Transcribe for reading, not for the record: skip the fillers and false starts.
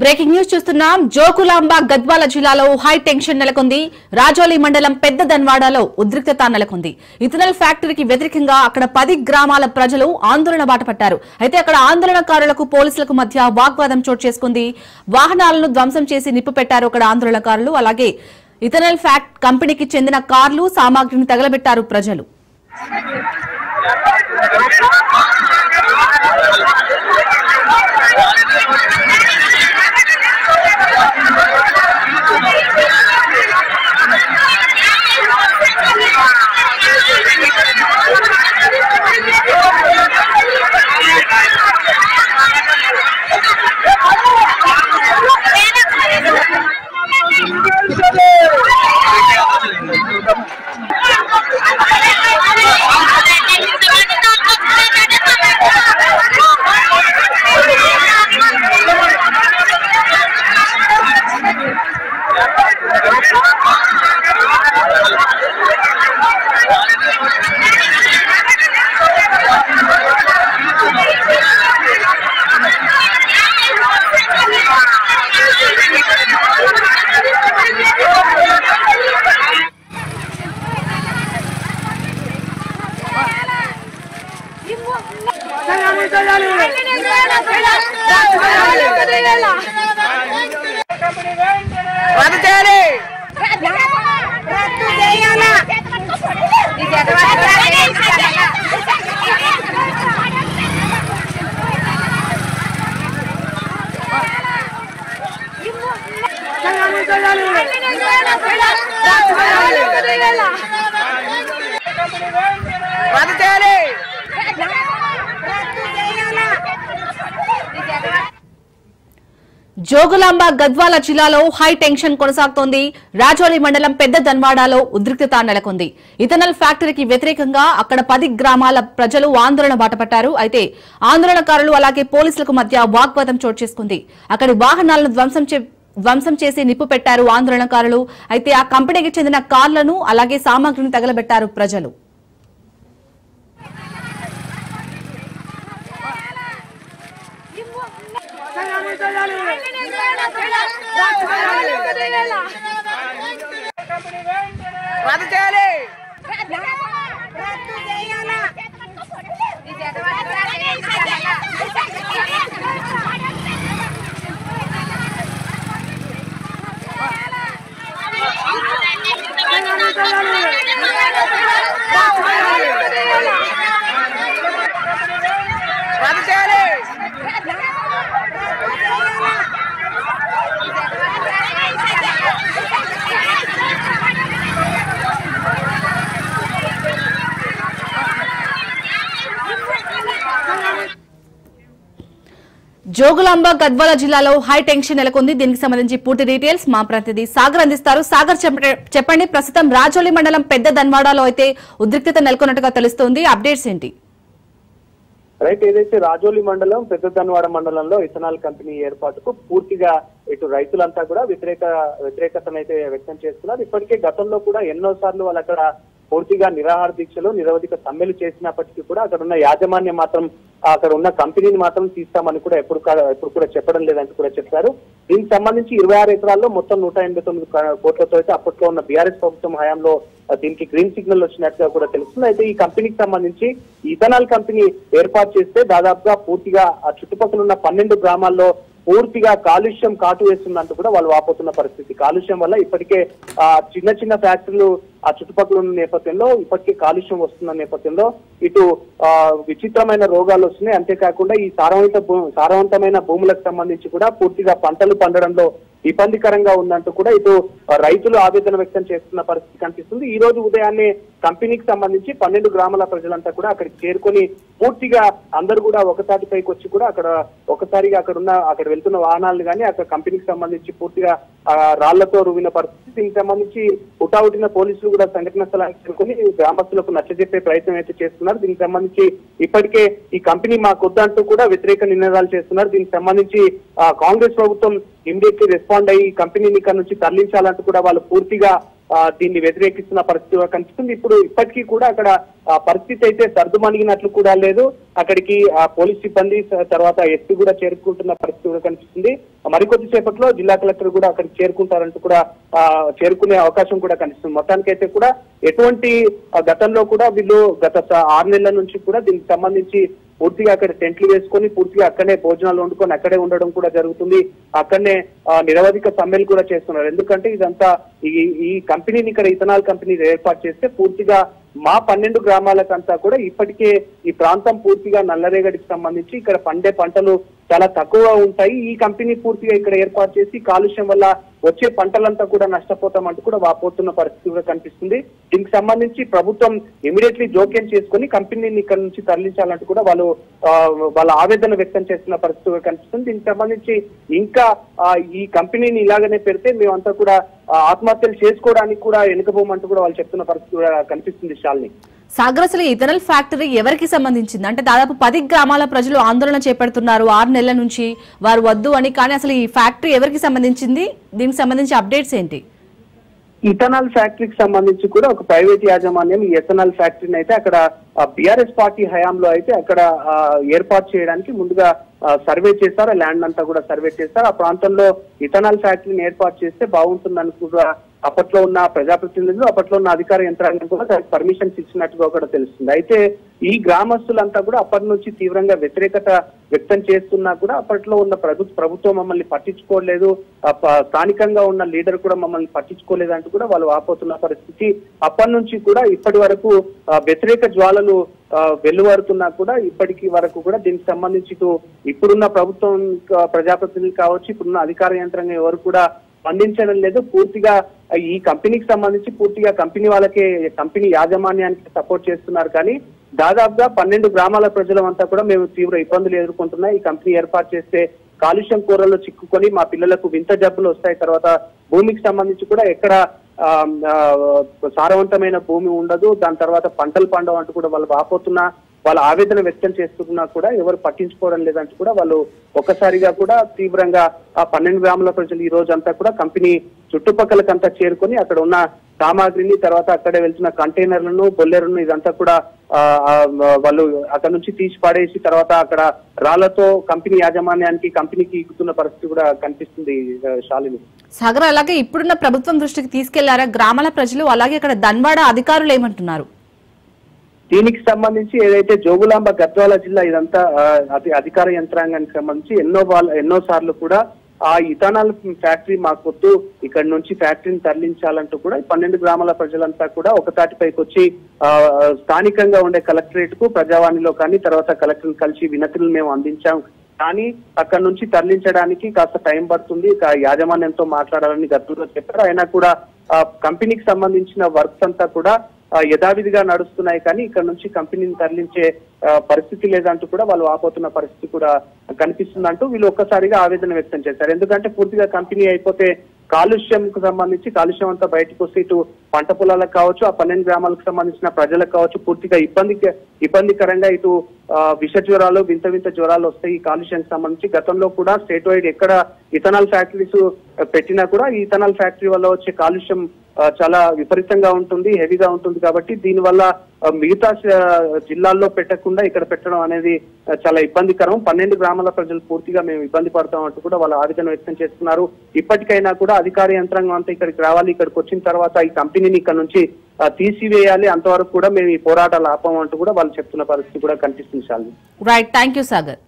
Breaking news చూస్తున్నాం. జోగులాంబ గద్వాల జిల్లాలో high tension నెలకొంది. రాజోలి మండలం పెద్ద దన్వాడలో ఉద్రిక్తత నెలకొంది. ఇథనాల్ ఫ్యాక్టరీకి వ్యతిరేకంగా అక్కడ 10 గ్రామాల ప్రజలు ఆందోళన బాటపట్టారు. అయితే అక్కడ ఆందోళనకారులకు పోలీసులకు మధ్య వాగ్వాదం చోటు చేసుకుంది. వాహనాలను ధ్వంసం చేసి నిప్పు పెట్టారు అక్కడ ఆందోళనకారులు. అలాగే ఇథనాల్ ఫ్యాక్ట్ కంపెనీకి చెందిన కార్లు సామాగ్రిని తగలబెట్టారు ప్రజలు. జోగులాంబ గద్వాల జిల్లాలో హై టెన్షన్ కొనసాగుతోంది. రాజోలి మండలం పెద్ద దన్వాడలో ఉద్రిక్తత నెలకొంది. ఇథనాల్ ఫ్యాక్టరీకి వ్యతిరేకంగా అక్కడ 10 గ్రామాల ప్రజలు ఆందోళన బాటపట్టారు. అయితే ఆందోళనకారులు అలాగే పోలీసులకు మధ్య వాగ్వాదం చోటు చేసుకుంది. అక్కడి వాహనాలను ధ్వంసం చేసి నిప్పు పెట్టారు ఆందోళనకారులు. అయితే ఆ కంపెనీకి చెందిన కార్లను అలాగే సామాగ్రిని తగలబెట్టారు ప్రజలు. జోగులాంబ గద్వాల జిల్లాలో హై టెన్షన్ నెలకొంది. దీనికి సంబంధించి పూర్తి డీటెయిల్స్ మా ప్రతినిధి సాగర్ అందిస్తారు. సాగర్, చెప్పండి, ప్రస్తుతం రాజోలి మండలం పెద్ద దన్వాడలో అయితే ఉద్రిక్తత నెలకొన్నట్టుగా తెలుస్తోంది. అప్డేట్స్ ఏంటి? రైట్, ఏదైతే రాజోలి మండలం పెద్ద దన్వాడ మండలంలో ఇథనాల్ కంపెనీ ఏర్పాటుకు పూర్తిగా ఇటు రైతులంతా కూడా వ్యతిరేకతనైతే వ్యక్తం చేస్తున్నారు. ఇప్పటికే గతంలో కూడా ఎన్నోసార్లు వాళ్ళు అక్కడ పూర్తిగా నిరాహార దీక్షలు నిరవధిక సమ్మెలు చేసినప్పటికీ కూడా అక్కడ ఉన్న యాజమాన్యం మాత్రం అక్కడ ఉన్న కంపెనీని మాత్రం తీస్తామని కూడా ఎప్పుడు కూడా చెప్పడం లేదంటూ కూడా చెప్పారు. దీనికి సంబంధించి 26 ఎకరాల్లో మొత్తం 189 కోట్లతో అయితే అప్పట్లో ఉన్న బీఆర్ఎస్ ప్రభుత్వం హయాంలో దీనికి గ్రీన్ సిగ్నల్ వచ్చినట్టుగా కూడా తెలుస్తుంది. అయితే ఈ కంపెనీకి సంబంధించి ఇథనాల్ కంపెనీ ఏర్పాటు చేస్తే దాదాపుగా పూర్తిగా ఆ చుట్టుపక్కల ఉన్న 12 గ్రామాల్లో పూర్తిగా కాలుష్యం కాటు వేస్తుందంటూ కూడా వాళ్ళు వాపోతున్న పరిస్థితి. కాలుష్యం వల్ల ఇప్పటికే చిన్న చిన్న ఫ్యాక్టరీలు ఆ చుట్టుపక్కల ఉన్న నేపథ్యంలో ఇప్పటికే కాలుష్యం వస్తున్న నేపథ్యంలో ఇటు విచిత్రమైన రోగాలు వస్తున్నాయి. అంతేకాకుండా ఈ సారవంతమైన భూములకు సంబంధించి కూడా పూర్తిగా పంటలు పండడంలో ఇబ్బందికరంగా ఉందంటూ కూడా ఇటు రైతులు ఆవేదన వ్యక్తం చేస్తున్న పరిస్థితి కనిపిస్తుంది. ఈ రోజు ఉదయాన్నే కంపెనీకి సంబంధించి 12 గ్రామాల ప్రజలంతా కూడా అక్కడికి చేరుకొని పూర్తిగా అందరూ కూడా ఒకసారిపైకి వచ్చి కూడా ఒకసారిగా అక్కడ వెళ్తున్న వాహనాలను కానీ అక్కడ కంపెనీకి సంబంధించి పూర్తిగా రాళ్లతో రువిన పరిస్థితి. దీనికి సంబంధించి హుటాహుటిన పోలీసులు కూడా సంఘటన స్థలానికి చేరుకొని గ్రామస్తులకు నచ్చజెప్పే ప్రయత్నం అయితే చేస్తున్నారు. దీనికి సంబంధించి ఇప్పటికే ఈ కంపెనీ మాకొద్దంటూ కూడా వ్యతిరేక నినాదాలు చేస్తున్నారు. దీనికి సంబంధించి కాంగ్రెస్ ప్రభుత్వం ఇమ్మీడియట్లీ రెస్పాండ్ అయ్యి కంపెనీని ఇక్కడ నుంచి తరలించాలంటూ కూడా వాళ్ళు పూర్తిగా దీన్ని వ్యతిరేకిస్తున్న పరిస్థితి కనిపిస్తుంది. ఇప్పటికీ కూడా అక్కడ పరిస్థితి అయితే సర్దుమణిగినట్లు కూడా లేదు. అక్కడికి పోలీస్ సిబ్బంది తర్వాత ఎస్పీ కూడా చేరుకుంటున్న పరిస్థితి పరిస్థితి కూడా కనిపిస్తుంది. మరికొద్ది సేపట్లో జిల్లా కలెక్టర్ కూడా అక్కడికి చేరుకుంటారంటూ కూడా చేరుకునే అవకాశం కూడా కనిపిస్తుంది. మొత్తానికైతే కూడా ఎటువంటి గతంలో కూడా వీళ్ళు గత 6 నెలల నుంచి కూడా దీనికి సంబంధించి పూర్తిగా అక్కడ టెంట్లు వేసుకొని పూర్తిగా అక్కడనే భోజనాలు వండుకొని అక్కడే ఉండడం కూడా జరుగుతుంది. అక్కడనే నిరవధిక సమ్మెలు కూడా చేస్తున్నారు. ఎందుకంటే ఇదంతా ఈ కంపెనీని ఇక్కడ ఇథనాల్ కంపెనీ ఏర్పాటు చేస్తే పూర్తిగా మా 12 గ్రామాలకంతా కూడా ఇప్పటికే ఈ ప్రాంతం పూర్తిగా నల్లరేగడికి సంబంధించి ఇక్కడ పండే పంటలు చాలా తక్కువ ఉంటాయి. ఈ కంపెనీ పూర్తిగా ఇక్కడ ఏర్పాటు చేసి కాలుష్యం వల్ల వచ్చే పంటలంతా కూడా నష్టపోతామంటూ కూడా వాపోతున్న పరిస్థితి కూడా కనిపిస్తుంది. దీనికి సంబంధించి ప్రభుత్వం ఇమీడియట్లీ జోక్యం చేసుకుని కంపెనీని ఇక్కడ నుంచి తరలించాలంటూ కూడా వాళ్ళ ఆవేదన వ్యక్తం చేస్తున్న పరిస్థితి కూడా కనిపిస్తుంది. దీనికి సంబంధించి ఇంకా ఈ కంపెనీని ఇలాగనే పెడితే మేమంతా కూడా ఆత్మహత్యలు చేసుకోవడానికి కూడా వెనుకపోమంటూ కూడా వాళ్ళు చెప్తున్న పరిస్థితి కూడా కనిపిస్తుంది. శాలిని, సాగర్, అసలు ఇథనాల్ ఫ్యాక్టరీ ఎవరికి సంబంధించింది? అంటే దాదాపు 10 గ్రామాల ప్రజలు ఆందోళన చేపడుతున్నారు 6 నెలల నుంచి వారు వద్దు అని. కానీ అసలు ఈ ఫ్యాక్టరీ ఎవరికి సంబంధించింది? దీనికి సంబంధించి అప్డేట్స్ ఏంటి? ఇథనాల్ ఫ్యాక్టరీకి సంబంధించి కూడా ఒక ప్రైవేట్ యాజమాన్యం ఈ ఇథనాల్ ఫ్యాక్టరీని అయితే అక్కడ బీఆర్ఎస్ పార్టీ హయాంలో అయితే అక్కడ ఏర్పాటు చేయడానికి ముందుగా సర్వే చేశారు. ల్యాండ్ అంతా కూడా సర్వే చేశారు. ఆ ప్రాంతంలో ఇథనాల్ ఫ్యాక్టరీని ఏర్పాటు చేస్తే బాగుంటుందని కూడా అప్పట్లో ఉన్న ప్రజాప్రతినిధులు అప్పట్లో ఉన్న అధికార యంత్రాంగం కూడా దానికి పర్మిషన్స్ ఇచ్చినట్టుగా కూడా తెలుస్తుంది. అయితే ఈ గ్రామస్తులంతా కూడా అప్పటి నుంచి తీవ్రంగా వ్యతిరేకత వ్యక్తం చేస్తున్నా కూడా అప్పట్లో ఉన్న ప్రభుత్వం మమ్మల్ని పట్టించుకోలేదు, స్థానికంగా ఉన్న లీడర్ కూడా మమ్మల్ని పట్టించుకోలేదు అంటూ కూడా వాళ్ళు వాపోతున్న పరిస్థితి. అప్పటి నుంచి కూడా ఇప్పటి వరకు వ్యతిరేక జ్వాలలు వెలువడుతున్నా కూడా ఇప్పటికి వరకు కూడా దీనికి సంబంధించి ఇప్పుడున్న ప్రభుత్వం ప్రజాప్రతినిధులు కావచ్చు, ఇప్పుడున్న అధికార యంత్రాంగం ఎవరు కూడా స్పందించడం లేదు. పూర్తిగా ఈ కంపెనీకి సంబంధించి పూర్తిగా కంపెనీ వాళ్ళకే, కంపెనీ యాజమాన్యానికి సపోర్ట్ చేస్తున్నారు. కానీ దాదాపుగా 12 గ్రామాల ప్రజలంతా కూడా మేము తీవ్ర ఇబ్బందులు ఎదుర్కొంటున్నాం. ఈ కంపెనీ ఏర్పాటు చేస్తే కాలుష్యం కూరల్లో చిక్కుకొని మా పిల్లలకు వింత జబ్బులు వస్తాయి. తర్వాత భూమికి సంబంధించి కూడా ఎక్కడ సారవంతమైన భూమి ఉండదు, దాని తర్వాత పంటలు పండవు అంటూ కూడా వాళ్ళు వాపోతున్నా, వాళ్ళ ఆవేదన వ్యక్తం చేస్తున్నా కూడా ఎవరు పట్టించుకోవడం లేదంటూ కూడా వాళ్ళు ఒక్కసారిగా కూడా తీవ్రంగా ఆ 12 గ్రామాల ప్రజలు ఈ రోజు అంతా కూడా కంపెనీ చుట్టుపక్కలకంతా చేరుకొని అక్కడ ఉన్న సామాగ్రిని, తర్వాత అక్కడే వెళ్తున్న కంటైనర్లను, బొల్లెరును ఇదంతా కూడా వాళ్ళు అక్కడ నుంచి తీసి పడేసి తర్వాత అక్కడ రాళ్లతో కంపెనీ యాజమాన్యానికి, కంపెనీకి ఎక్కుతున్న పరిస్థితి కూడా కనిపిస్తుంది. శాలిని, సాగర్, అలాగే ఇప్పుడున్న ప్రభుత్వం దృష్టికి తీసుకెళ్లారా గ్రామాల ప్రజలు? అలాగే అక్కడ ధన్వాడ అధికారులు ఏమంటున్నారు? దీనికి సంబంధించి ఏదైతే జోగులాంబ గద్వాల జిల్లా ఇదంతా అధికార యంత్రాంగానికి సంబంధించి ఎన్నో సార్లు కూడా ఆ ఇథనాల్ ఫ్యాక్టరీ మాకొద్దు, ఇక్కడ నుంచి ఫ్యాక్టరీని తరలించాలంటూ కూడా 12 గ్రామాల ప్రజలంతా కూడా ఒకతాటిపైకి వచ్చి స్థానికంగా ఉండే కలెక్టరేట్ కు, ప్రజావాణిలో కానీ తర్వాత కలెక్టర్ని కలిసి వినతులు మేము అందించాం. కానీ అక్కడ నుంచి తరలించడానికి కాస్త టైం పడుతుంది, యాజమాన్యంతో మాట్లాడాలని గతంలో చెప్పారు. అయినా కూడా కంపెనీకి సంబంధించిన వర్క్స్ అంతా కూడా యథావిధిగా నడుస్తున్నాయి. కానీ ఇక్కడ నుంచి కంపెనీని తరలించే పరిస్థితి లేదంటూ కూడా వాళ్ళు ఆపోతున్న పరిస్థితి కూడా కనిపిస్తుందంటూ వీళ్ళు ఒక్కసారిగా ఆవేదన వ్యక్తం చేశారు. ఎందుకంటే పూర్తిగా కంపెనీ అయిపోతే కాలుష్యంకు సంబంధించి కాలుష్యం అంతా బయటకు వస్తే ఇటు పంట పొలాలకు కావచ్చు, ఆ 12 గ్రామాలకు సంబంధించిన ప్రజలకు కావచ్చు పూర్తిగా ఇబ్బందికరంగా ఇటు విష జ్వరాలు, వింత జ్వరాలు వస్తాయి. ఈ కాలుష్యానికి సంబంధించి గతంలో కూడా స్టేట్ వైడ్ ఎక్కడ ఇథనాల్ ఫ్యాక్టరీస్ పెట్టినా కూడా ఈ ఇథనాల్ ఫ్యాక్టరీ వల్ల వచ్చే కాలుష్యం చాలా విపరీతంగా ఉంటుంది, హెవీగా ఉంటుంది. కాబట్టి దీనివల్ల మిగతా జిల్లాల్లో పెట్టకుండా ఇక్కడ పెట్టడం అనేది చాలా ఇబ్బందికరం. 12 గ్రామాల ప్రజలు పూర్తిగా మేము ఇబ్బంది పడతాం అంటూ కూడా వాళ్ళ ఆవేదన వ్యక్తం చేస్తున్నారు. ఇప్పటికైనా కూడా అధికార యంత్రాంగం అంతా ఇక్కడికి రావాలి, ఇక్కడికి వచ్చిన తర్వాత ఈ కంపెనీని ఇక్కడ నుంచి తీసివేయాలి, అంతవరకు కూడా మేము ఈ పోరాటాలు ఆపం అంటూ కూడా వాళ్ళు చెప్తున్న పరిస్థితి కూడా కనిపిస్తుంది. Right, thank you Sagar.